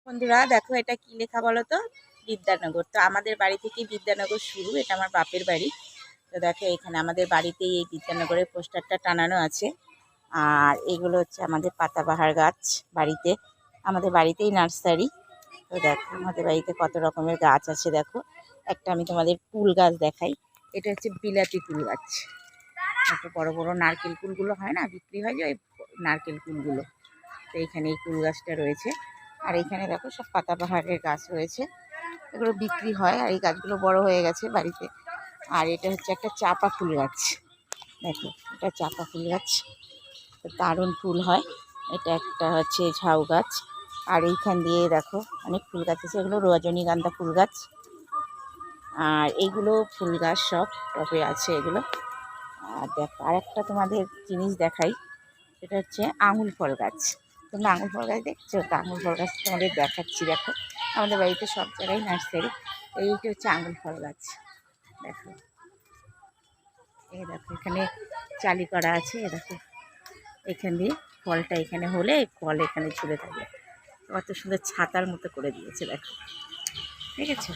বন্ধুরা দেখো এটা কি লেখা বলো তো? বিদ্যানগর। তো আমাদের বাড়ি থেকেই বিদ্যানগর শুরু, এটা আমার বাপের বাড়ি। তো দেখো এখানে আমাদের বাড়িতেই এই বিদ্যানগরের পোস্টারটা টানানো আছে। আর এগুলো হচ্ছে আমাদের পাতাবাহার গাছ বাড়িতে, আমাদের বাড়িতেই নার্সারি। তো দেখো আমাদের বাড়িতে কত রকমের গাছ আছে। দেখো একটা আমি তোমাদের কুল গাছ দেখাই। এটা হচ্ছে বিলাতি কুল গাছ। এত বড় বড় নারকেল কুলগুলো হয় না, বিক্রি হয় যে ওই নারকেল কুলগুলো। তো এইখানে এই কুল গাছটা রয়েছে। আর এখানে দেখো সব পাতাবাহারের গাছ রয়েছে, এগুলো বিক্রি হয়। আর এই গাছগুলো বড় হয়ে গেছে বাড়িতে। আর এটা হচ্ছে একটা চাপা ফুল গাছ। দেখো এটা চাপা ফুল গাছ, দারুণ ফুল হয়। এটা একটা হচ্ছে ঝাউ গাছ। আর এইখান দিয়ে দেখো অনেক ফুল গাছ আছে, এগুলো রজনীগন্ধা ফুল গাছ। আর এইগুলো ফুল গাছ সব টবে আছে এগুলো। আর দেখো আর একটা তোমাদের জিনিস দেখাই, সেটা হচ্ছে আঙুল ফল গাছ। তোমরা আঙুল ফল গাছ দেখছো? তো আঙুল ফল গাছ তোমাদের দেখাচ্ছি। দেখো আমাদের বাড়িতে সব জায়গায় নার্সারি। এইটা হচ্ছে আঙুল ফল গাছ। দেখো এই দেখো এখানে চালি করা আছে। দেখো এখান দিয়ে ফলটা এখানে হলে ফল এখানে ঝুলে থাকে। কত সুন্দর ছাতার মতো করে দিয়েছে দেখো, ঠিক আছে।